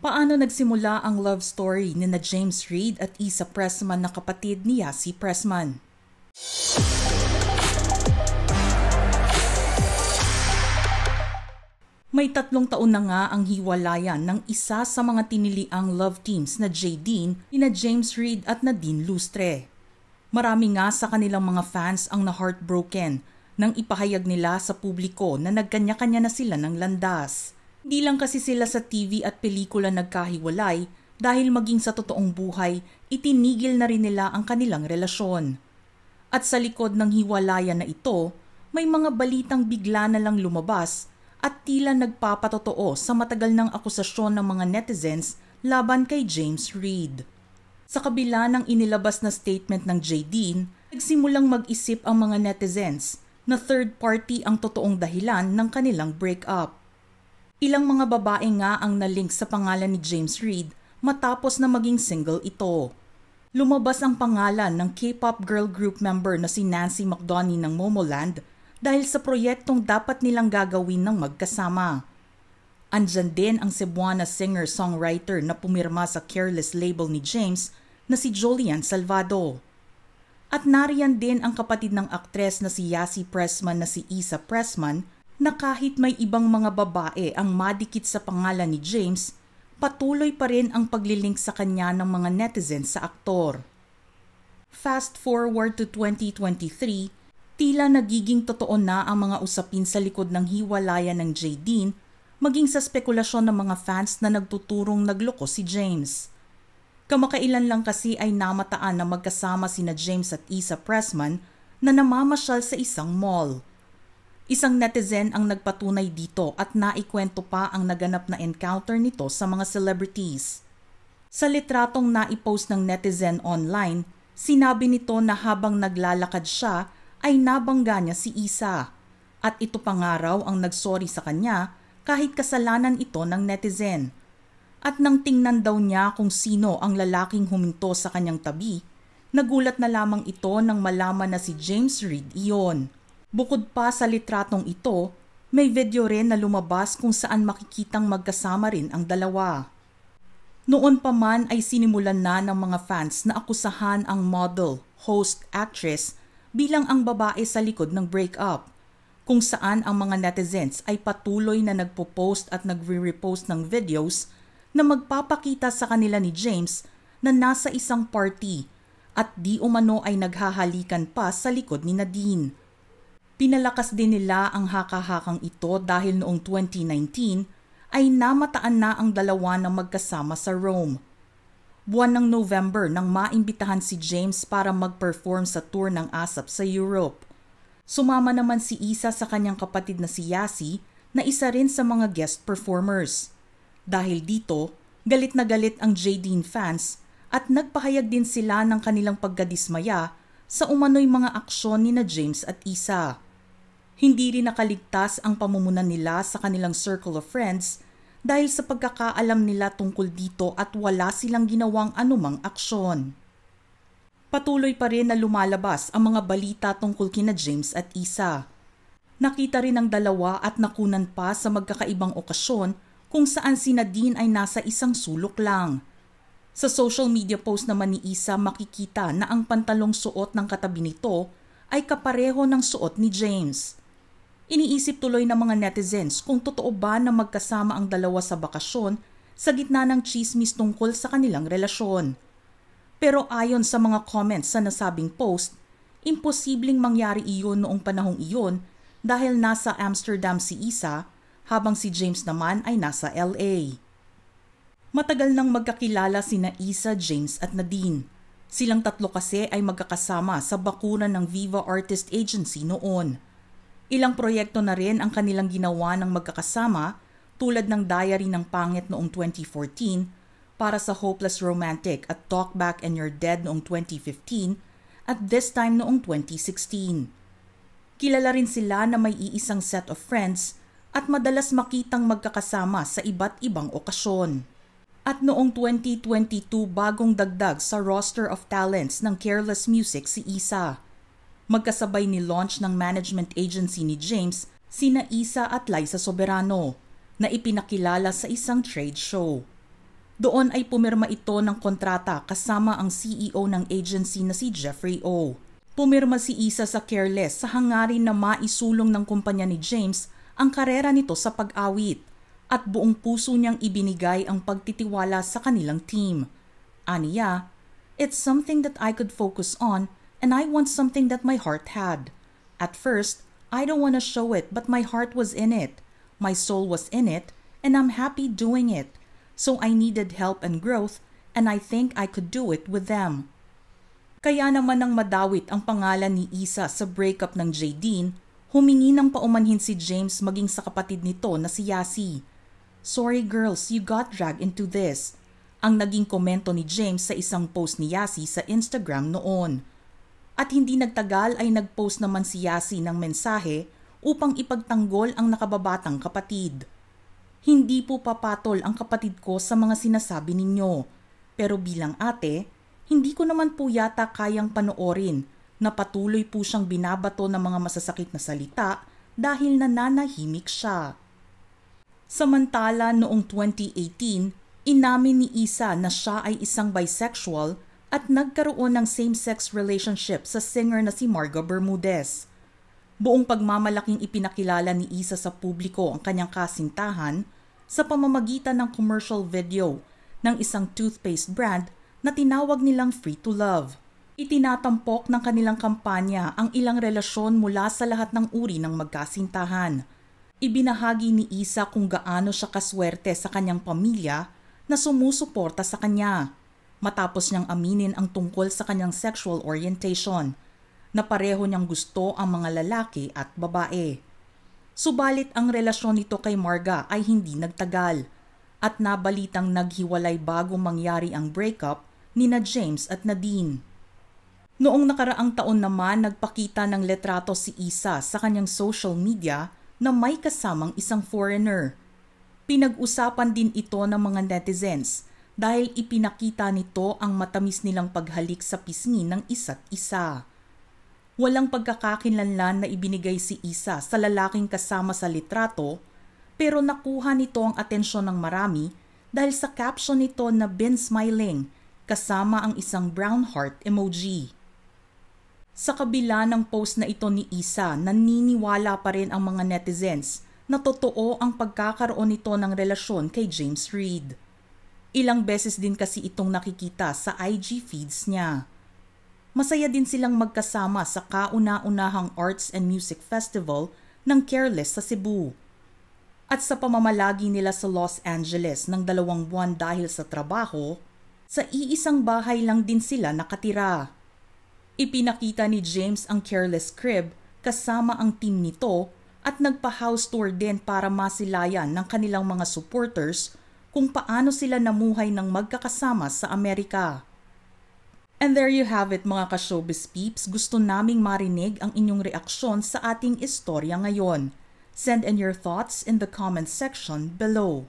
Paano nagsimula ang love story ni James Reid at Issa Pressman na kapatid ni Yasi Pressman? May 3 taon na nga ang hiwalayan ng isa sa mga tiniliang love teams na Jayden ni James Reid at Nadine Lustre. Marami nga sa kanilang mga fans ang na-heartbroken nang ipahayag nila sa publiko na nagkanya-kanya na sila ng landas. Hindi lang kasi sila sa TV at pelikula nagkahiwalay dahil maging sa totoong buhay, itinigil na rin nila ang kanilang relasyon. At sa likod ng hiwalayan na ito, may mga balitang bigla na lang lumabas at tila nagpapatotoo sa matagal ng akusasyon ng mga netizens laban kay James Reid. Sa kabila ng inilabas na statement ng Jayden, nagsimulang mag-isip ang mga netizens na third party ang totoong dahilan ng kanilang breakup. Ilang mga babae nga ang nalink sa pangalan ni James Reid matapos na maging single ito. Lumabas ang pangalan ng K-pop girl group member na si Nancy McDonney ng Momoland dahil sa proyektong dapat nilang gagawin ng magkasama. Andyan din ang Cebuana singer-songwriter na pumirma sa Careless label ni James na si Jolian Salvado. At nariyan din ang kapatid ng aktres na si Yasi Pressman na si Issa Pressman na kahit may ibang mga babae ang madikit sa pangalan ni James, patuloy pa rin ang paglilink sa kanya ng mga netizens sa aktor. Fast forward to 2023, tila nagiging totoo na ang mga usapin sa likod ng hiwalayan ng Jayden, maging sa spekulasyon ng mga fans na nagtuturong nagloko si James. Kamakailan lang kasi ay namataan na magkasama sina James at Issa Pressman na namamasyal sa isang mall. Isang netizen ang nagpatunay dito at naikwento pa ang naganap na encounter nito sa mga celebrities. Sa litratong naipost ng netizen online, sinabi nito na habang naglalakad siya ay nabangga niya si Issa at ito pa nga raw ang nagsorry sa kanya kahit kasalanan ito ng netizen. At nang tingnan daw niya kung sino ang lalaking huminto sa kanyang tabi, nagulat na lamang ito nang malaman na si James Reid iyon. Bukod pa sa litratong ito, may video rin na lumabas kung saan makikitang magkasama rin ang dalawa. Noon pa man ay sinimulan na ng mga fans na akusahan ang model, host, actress bilang ang babae sa likod ng breakup, kung saan ang mga netizens ay patuloy na nagpo-post at nagre-repost ng videos na magpapakita sa kanila ni James na nasa isang party at di umano ay naghahalikan pa sa likod ni Nadine. Pinalakas din nila ang haka-hakang ito dahil noong 2019 ay namataan na ang dalawa na magkasama sa Rome. Buwan ng November nang maimbitahan si James para mag-perform sa tour ng ASAP sa Europe. Sumama naman si Issa sa kanyang kapatid na si Yasi na isa rin sa mga guest performers. Dahil dito, galit na galit ang Jayden fans at nagpahayag din sila ng kanilang pagkadismaya sa umano'y mga aksyon ni James at Issa. Hindi rin nakaligtas ang pamumunan nila sa kanilang circle of friends dahil sa pagkakaalam nila tungkol dito at wala silang ginawang anumang aksyon. Patuloy pa rin na lumalabas ang mga balita tungkol kina James at Issa. Nakita rin ang dalawa at nakunan pa sa magkakaibang okasyon kung saan si Nadine ay nasa isang sulok lang. Sa social media post naman ni Issa makikita na ang pantalong suot ng katabi nito ay kapareho ng suot ni James. Iniisip tuloy ng mga netizens kung totoo ba na magkasama ang dalawa sa bakasyon sa gitna ng tsismis tungkol sa kanilang relasyon. Pero ayon sa mga comments sa nasabing post, imposibleng mangyari iyon noong panahong iyon dahil nasa Amsterdam si Issa habang si James naman ay nasa LA. Matagal nang magkakilala sina Issa, James at Nadine. Silang tatlo kasi ay magkakasama sa bakuran ng Viva Artist Agency noon. Ilang proyekto na rin ang kanilang ginawa ng magkakasama tulad ng Diary ng Pangit noong 2014, para sa Hopeless Romantic at Talk Back and You're Dead noong 2015 at This Time noong 2016. Kilala rin sila na may iisang set of friends at madalas makitang magkakasama sa iba't ibang okasyon. At noong 2022 bagong dagdag sa roster of talents ng Careless Music si Issa. Magkasabay ni launch ng management agency ni James sina Issa at Liza Soberano na ipinakilala sa isang trade show. Doon ay pumirma ito ng kontrata kasama ang CEO ng agency na si Jeffrey O. Pumirma si Isa sa Careless sa hangarin na maisulong ng kumpanya ni James ang karera nito sa pag-awit at buong puso niyang ibinigay ang pagtitiwala sa kanilang team. Aniya, "It's something that I could focus on and I want something that my heart had. At first, I don't want to show it but my heart was in it. My soul was in it and I'm happy doing it. So I needed help and growth and I think I could do it with them." Kaya naman nang madawit ang pangalan ni Isa sa breakup ng Jadine, humingi ng paumanhin si James maging sa kapatid nito na si Yasi. "Sorry girls, you got dragged into this," ang naging komento ni James sa isang post ni Yasi sa Instagram noon. At hindi nagtagal ay nagpost naman si Yasi ng mensahe upang ipagtanggol ang nakababatang kapatid. "Hindi po papatol ang kapatid ko sa mga sinasabi ninyo, pero bilang ate, hindi ko naman po yata kayang panoorin na patuloy po siyang binabato ng mga masasakit na salita dahil nananahimik siya." Samantala noong 2018, inamin ni Isa na siya ay isang bisexual at nagkaroon ng same-sex relationship sa singer na si Marga Bermudez. Buong pagmamalaking ipinakilala ni Isa sa publiko ang kanyang kasintahan sa pamamagitan ng commercial video ng isang toothpaste brand na tinawag nilang Free to Love. Itinatampok ng kanilang kampanya ang ilang relasyon mula sa lahat ng uri ng magkasintahan. Ibinahagi ni Isa kung gaano siya kaswerte sa kanyang pamilya na sumusuporta sa kanya, matapos niyang aminin ang tungkol sa kanyang sexual orientation, na pareho niyang gusto ang mga lalaki at babae. Subalit ang relasyon nito kay Marga ay hindi nagtagal at nabalitang naghiwalay bago mangyari ang breakup nina James at Nadine. Noong nakaraang taon naman nagpakita ng letrato si Isa sa kanyang social media na may kasamang isang foreigner. Pinag-usapan din ito ng mga netizens dahil ipinakita nito ang matamis nilang paghalik sa pisngi ng isa't isa. Walang pagkakakilanlan na ibinigay si Isa sa lalaking kasama sa litrato, pero nakuha nito ang atensyon ng marami dahil sa caption nito na "been smiling" kasama ang isang brown heart emoji. Sa kabila ng post na ito ni Isa, naniniwala pa rin ang mga netizens na totoo ang pagkakaroon nito ng relasyon kay James Reid. Ilang beses din kasi itong nakikita sa IG feeds niya. Masaya din silang magkasama sa kauna-unahang Arts and Music Festival ng Careless sa Cebu. At sa pamamalagi nila sa Los Angeles ng 2 buwan dahil sa trabaho, sa iisang bahay lang din sila nakatira. Ipinakita ni James ang Careless crib kasama ang team nito at nagpa-house tour din para masilayan ng kanilang mga supporters kung paano sila namuhay ng magkakasama sa Amerika. And there you have it mga ka-showbiz peeps, gusto naming marinig ang inyong reaksyon sa ating istorya ngayon. Send in your thoughts in the comment section below.